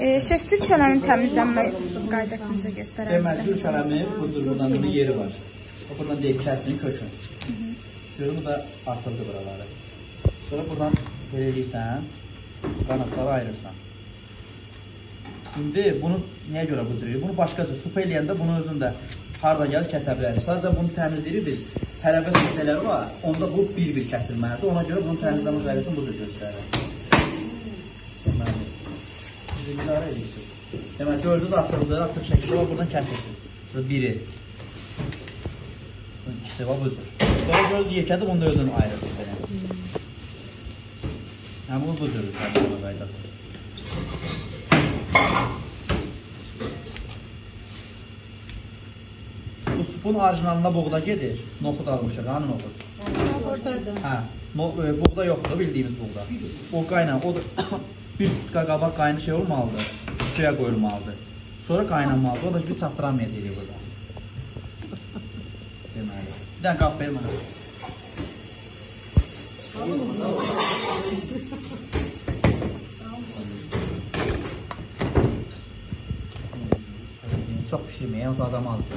Şef, gül kələmin təmizlənmə qaydasını bizə göstərər misin? Deməli, gül kələmi bu cür buradan bunun yeri var. Buradan deyib kəsin kökün. Görün, bu da açıldı buraları. Sonra buradan belə eləyirsən, qanatları ayırırsan. İndi bunu nəyə görə bu cür eləyir? Bunu başqası supa eləyəndə bunu özündə harada gəlir kəsə bilərik. Sadəcə bunu təmizləyirik biz. Tələbə sütələri var, onda bu bir-bir kəsilməlidir. Ona görə bunun təmizləmə qaydasını bu cür göstərir. Deməli, bizimkiləri edirsiniz. Deməli, gördünüz açıldı, açıq şəkildə var, buradan kəsirsiniz. Biri. İkisi var bu cür. Sonra gördünüz yekədir, bunu da özünü ayırırsınız beləcə. Yəni, bu cür təmizləmə qaydası. Bu supun orijinalında buğda gedir. Noxud almışıq. Hanı noxud? Oradadır. Hə. Buğda yoxdur, bildiyimiz buğda. O qaynan, o da bir tutka qabaq qaynı şey olmalıdır. Suya qoyulmalıdır. Sonra qaynanmalıdır. O da bir çatdıramayacaq burada. Deməli. Bir dənə qab ver mənə. Çox pişirməyə, yalnız adam azdır.